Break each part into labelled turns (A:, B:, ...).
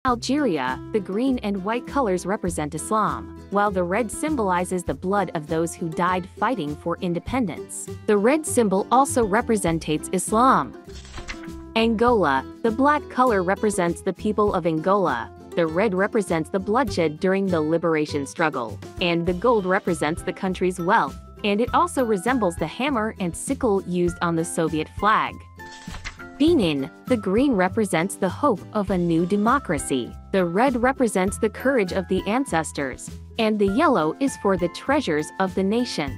A: Algeria, the green and white colors represent Islam, while the red symbolizes the blood of those who died fighting for independence. The red symbol also represents Islam. Angola, the black color represents the people of Angola. The red represents the bloodshed during the liberation struggle, and the gold represents the country's wealth, and it also resembles the hammer and sickle used on the Soviet flag. Benin, the green represents the hope of a new democracy. The red represents the courage of the ancestors, and the yellow is for the treasures of the nation.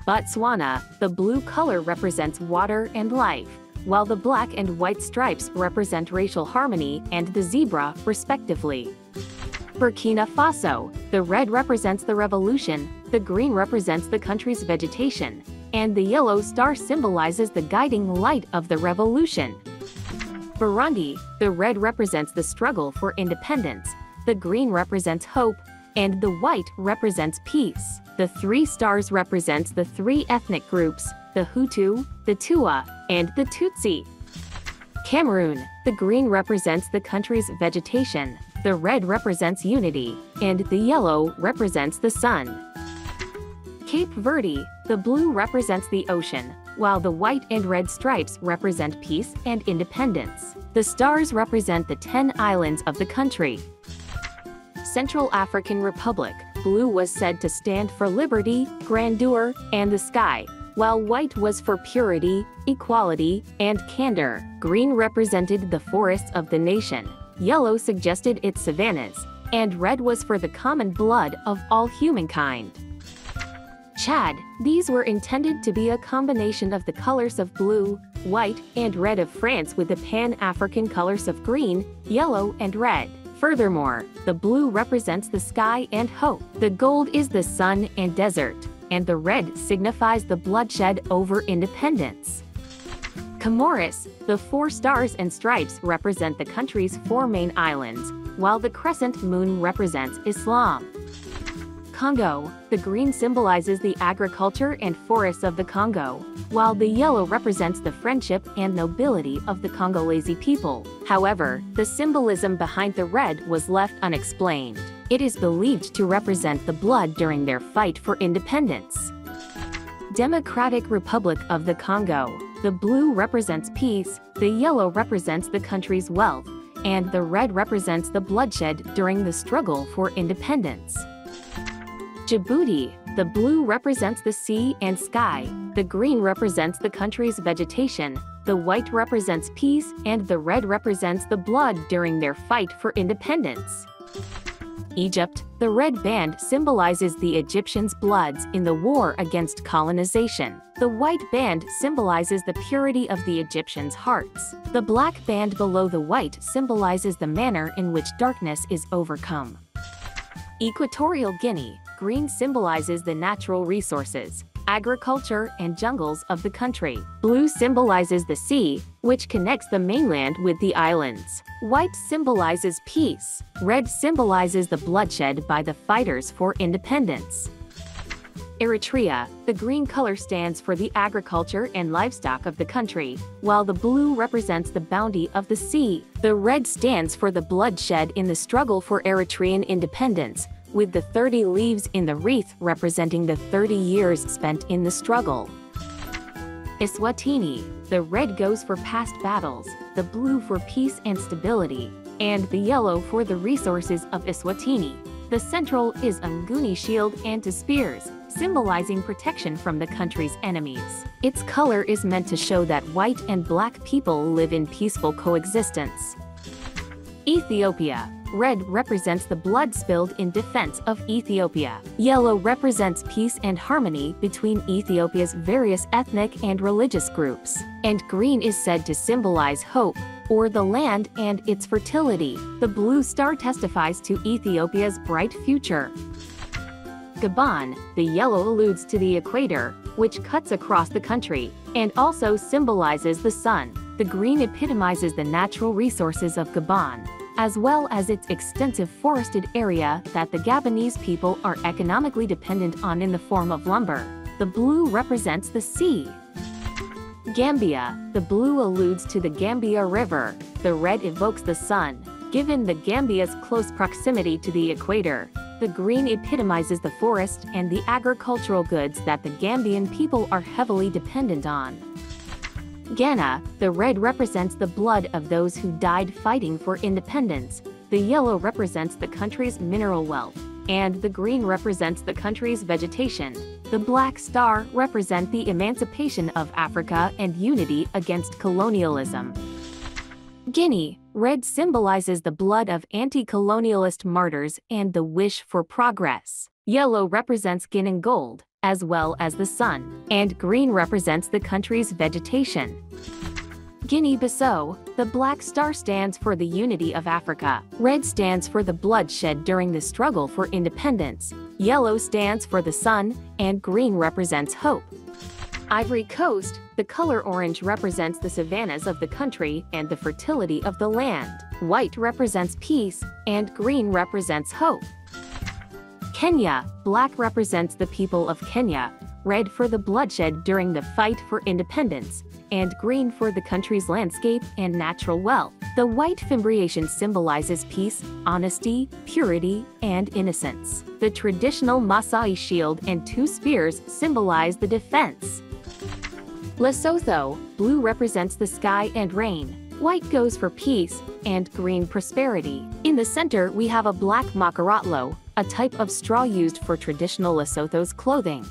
A: Botswana, the blue color represents water and life, while the black and white stripes represent racial harmony and the zebra, respectively. Burkina Faso, the red represents the revolution, the green represents the country's vegetation, and the yellow star symbolizes the guiding light of the revolution. Burundi, the red represents the struggle for independence, the green represents hope, and the white represents peace. The three stars represents the three ethnic groups, the Hutu, the Tuwa, and the Tutsi. Cameroon, the green represents the country's vegetation, the red represents unity, and the yellow represents the sun. Cape Verde, the blue represents the ocean, while the white and red stripes represent peace and independence. The stars represent the 10 islands of the country. Central African Republic, blue was said to stand for liberty, grandeur, and the sky, while white was for purity, equality, and candor. Green represented the forests of the nation, yellow suggested its savannas, and red was for the common blood of all humankind. Chad, these were intended to be a combination of the colors of blue, white, and red of France with the Pan-African colors of green, yellow, and red. Furthermore, the blue represents the sky and hope, the gold is the sun and desert, and the red signifies the bloodshed over independence. Comoros, the 4 stars and stripes represent the country's 4 main islands, while the crescent moon represents Islam. Congo, the green symbolizes the agriculture and forests of the Congo, while the yellow represents the friendship and nobility of the Congolese people. However, the symbolism behind the red was left unexplained. It is believed to represent the blood during their fight for independence. Democratic Republic of the Congo, the blue represents peace, the yellow represents the country's wealth, and the red represents the bloodshed during the struggle for independence. Djibouti, the blue represents the sea and sky, the green represents the country's vegetation, the white represents peace, and the red represents the blood during their fight for independence. Egypt, the red band symbolizes the Egyptians' bloods in the war against colonization. The white band symbolizes the purity of the Egyptians' hearts. The black band below the white symbolizes the manner in which darkness is overcome. Equatorial Guinea, green symbolizes the natural resources, agriculture, and jungles of the country. Blue symbolizes the sea, which connects the mainland with the islands. White symbolizes peace. Red symbolizes the bloodshed by the fighters for independence. Eritrea, the green color stands for the agriculture and livestock of the country, while the blue represents the bounty of the sea. The red stands for the bloodshed in the struggle for Eritrean independence, with the 30 leaves in the wreath representing the 30 years spent in the struggle. Eswatini, the red goes for past battles, the blue for peace and stability, and the yellow for the resources of Eswatini. The central is a Nguni shield and 2 spears, symbolizing protection from the country's enemies. Its color is meant to show that white and black people live in peaceful coexistence. Ethiopia, red represents the blood spilled in defense of Ethiopia. Yellow represents peace and harmony between Ethiopia's various ethnic and religious groups. And green is said to symbolize hope, or the land and its fertility. The blue star testifies to Ethiopia's bright future. Gabon, the yellow alludes to the equator, which cuts across the country, and also symbolizes the sun. The green epitomizes the natural resources of Gabon, as well as its extensive forested area that the Gabonese people are economically dependent on in the form of lumber. The blue represents the sea. Gambia, the blue alludes to the Gambia River, the red evokes the sun. Given the Gambia's close proximity to the equator, the green epitomizes the forest and the agricultural goods that the Gambian people are heavily dependent on. Ghana, the red represents the blood of those who died fighting for independence, the yellow represents the country's mineral wealth, and the green represents the country's vegetation. The black star represents the emancipation of Africa and unity against colonialism. Guinea, red symbolizes the blood of anti-colonialist martyrs and the wish for progress. Yellow represents Guinean gold, as well as the sun, and green represents the country's vegetation. Guinea-Bissau, the black star stands for the unity of Africa. Red stands for the bloodshed during the struggle for independence. Yellow stands for the sun, and green represents hope. Ivory Coast, the color orange represents the savannas of the country and the fertility of the land. White represents peace, and green represents hope. Kenya, black represents the people of Kenya, red for the bloodshed during the fight for independence, and green for the country's landscape and natural wealth. The white fimbriation symbolizes peace, honesty, purity, and innocence. The traditional Maasai shield and two spears symbolize the defense. Lesotho, blue represents the sky and rain. White goes for peace, and green prosperity. In the center we have a black makarotlo, a type of straw used for traditional Lesotho's clothing.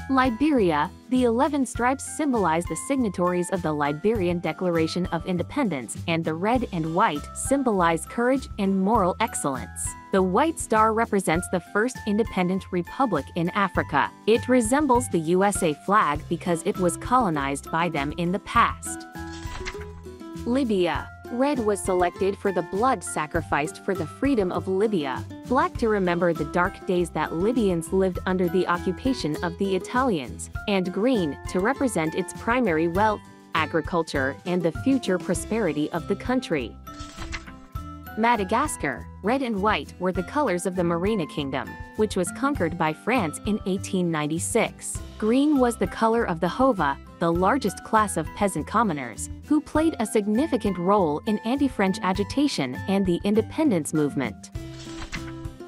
A: Liberia, the 11 stripes symbolize the signatories of the Liberian Declaration of Independence, and the red and white symbolize courage and moral excellence. The white star represents the first independent republic in Africa. It resembles the USA flag because it was colonized by them in the past. Libya, red was selected for the blood sacrificed for the freedom of Libya. Black to remember the dark days that Libyans lived under the occupation of the Italians, and green to represent its primary wealth, agriculture, and the future prosperity of the country. Madagascar, red and white were the colors of the Merina Kingdom, which was conquered by France in 1896. Green was the color of the Hova, the largest class of peasant commoners, who played a significant role in anti-French agitation and the independence movement.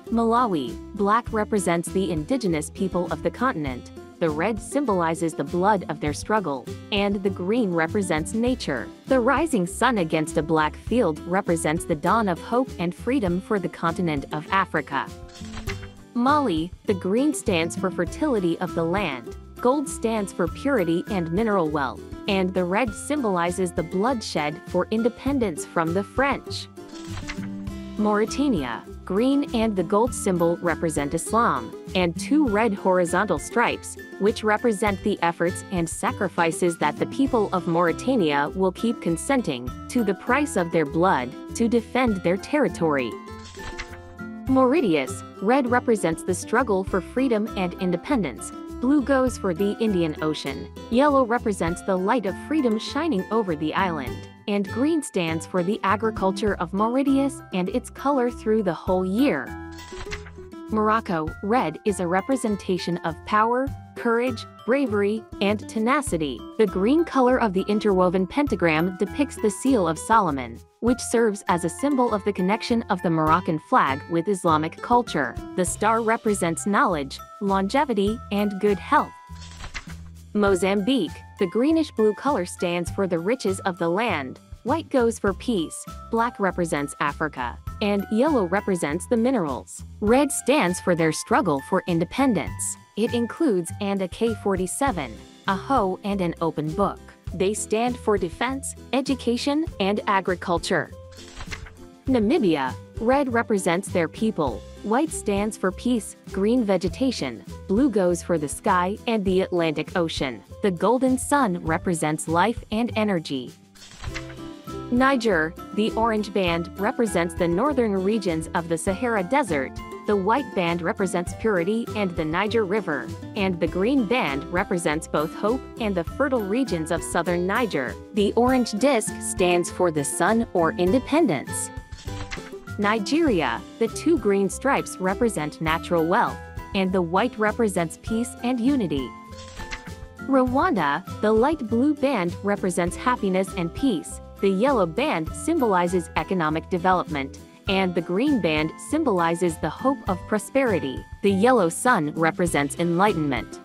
A: Malawi, black represents the indigenous people of the continent, the red symbolizes the blood of their struggle, and the green represents nature. The rising sun against a black field represents the dawn of hope and freedom for the continent of Africa. Mali, the green stands for fertility of the land, gold stands for purity and mineral wealth, and the red symbolizes the bloodshed for independence from the French. Mauritania, green and the gold symbol represent Islam, and two red horizontal stripes, which represent the efforts and sacrifices that the people of Mauritania will keep consenting to the price of their blood to defend their territory. Mauritius, red represents the struggle for freedom and independence. Blue goes for the Indian Ocean, yellow represents the light of freedom shining over the island, and green stands for the agriculture of Mauritius and its color through the whole year. Morocco, red is a representation of power, courage, bravery, and tenacity. The green color of the interwoven pentagram depicts the seal of Solomon, which serves as a symbol of the connection of the Moroccan flag with Islamic culture. The star represents knowledge, longevity, and good health. Mozambique, the greenish-blue color stands for the riches of the land. White goes for peace, black represents Africa, and yellow represents the minerals. Red stands for their struggle for independence. It includes an AK-47, a hoe, and an open book. They stand for defense, education, and agriculture. Namibia, red represents their people. White stands for peace, green vegetation, blue goes for the sky and the Atlantic Ocean. The golden sun represents life and energy. Niger, the orange band represents the northern regions of the Sahara Desert. The white band represents purity and the Niger River, and the green band represents both hope and the fertile regions of southern Niger. The orange disc stands for the sun or independence. Nigeria, the two green stripes represent natural wealth, and the white represents peace and unity. Rwanda, the light blue band represents happiness and peace, The yellow band symbolizes economic development, and the green band symbolizes the hope of prosperity. The yellow sun represents enlightenment.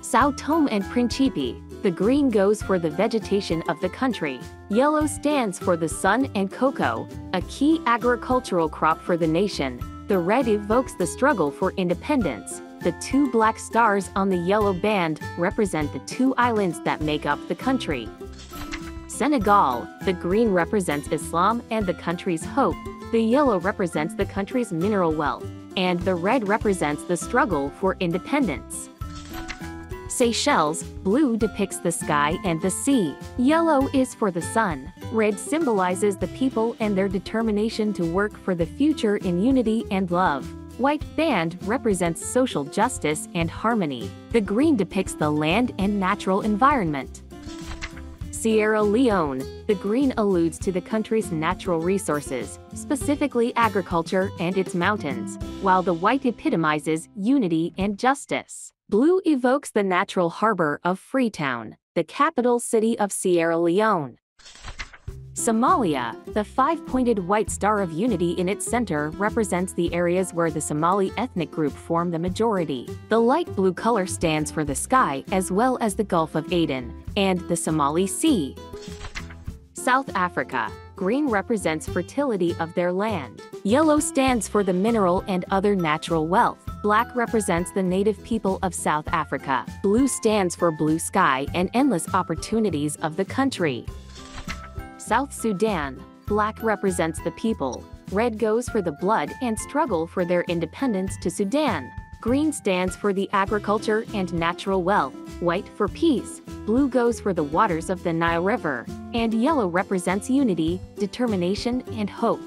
A: Sao Tome and Principe. The green goes for the vegetation of the country. Yellow stands for the sun and cocoa, a key agricultural crop for the nation. The red evokes the struggle for independence. The two black stars on the yellow band represent the two islands that make up the country. Senegal. The green represents Islam and the country's hope. The yellow represents the country's mineral wealth, and the red represents the struggle for independence. Seychelles. Blue depicts the sky and the sea. Yellow is for the sun. Red symbolizes the people and their determination to work for the future in unity and love. White band represents social justice and harmony. The green depicts the land and natural environment. Sierra Leone. The green alludes to the country's natural resources, specifically agriculture and its mountains, while the white epitomizes unity and justice. Blue evokes the natural harbor of Freetown, the capital city of Sierra Leone. Somalia. The five-pointed white star of unity in its center represents the areas where the Somali ethnic group form the majority. The light blue color stands for the sky as well as the Gulf of Aden and the Somali Sea. South Africa. Green represents fertility of their land. Yellow stands for the mineral and other natural wealth. Black represents the native people of South Africa. Blue stands for blue sky and endless opportunities of the country. South Sudan. Black represents the people. Red goes for the blood and struggle for their independence to Sudan. Green stands for the agriculture and natural wealth. White for peace. Blue goes for the waters of the Nile River. And yellow represents unity, determination, and hope.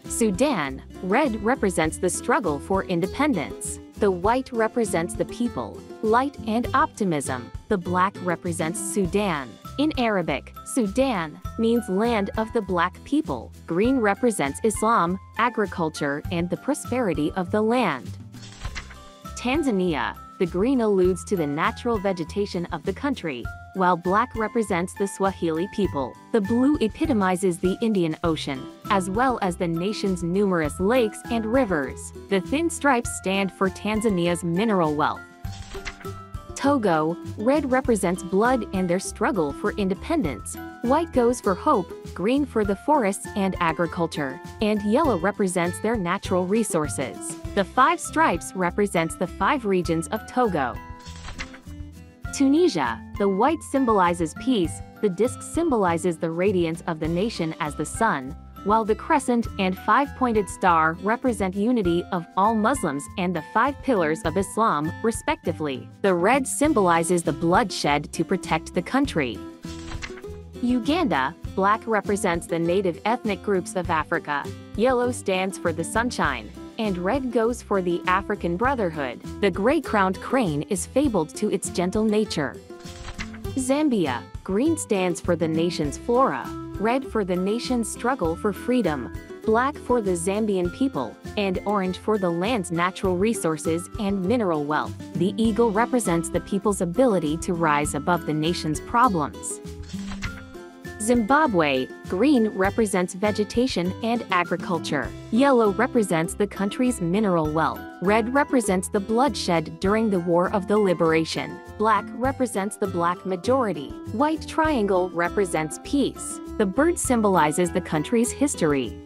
A: Sudan. Red represents the struggle for independence. The white represents the people, light and optimism. The black represents Sudan. In Arabic, Sudan means land of the black people. Green represents Islam, agriculture, and the prosperity of the land. Tanzania. The green alludes to the natural vegetation of the country, while black represents the Swahili people. The blue epitomizes the Indian Ocean, as well as the nation's numerous lakes and rivers. The thin stripes stand for Tanzania's mineral wealth. Togo. Red represents blood and their struggle for independence. White goes for hope, green for the forests and agriculture, and yellow represents their natural resources. The five stripes represents the five regions of Togo. Tunisia. The white symbolizes peace, the disc symbolizes the radiance of the nation as the sun, while the crescent and five-pointed star represent unity of all Muslims and the five pillars of Islam, respectively. The red symbolizes the bloodshed to protect the country. Uganda. Black represents the native ethnic groups of Africa. Yellow stands for the sunshine, and red goes for the African Brotherhood. The gray-crowned crane is fabled to its gentle nature. Zambia. Green stands for the nation's flora, red for the nation's struggle for freedom, black for the Zambian people, and orange for the land's natural resources and mineral wealth. The eagle represents the people's ability to rise above the nation's problems. Zimbabwe. Green represents vegetation and agriculture. Yellow represents the country's mineral wealth. Red represents the bloodshed during the War of the Liberation. Black represents the black majority. White triangle represents peace. The bird symbolizes the country's history.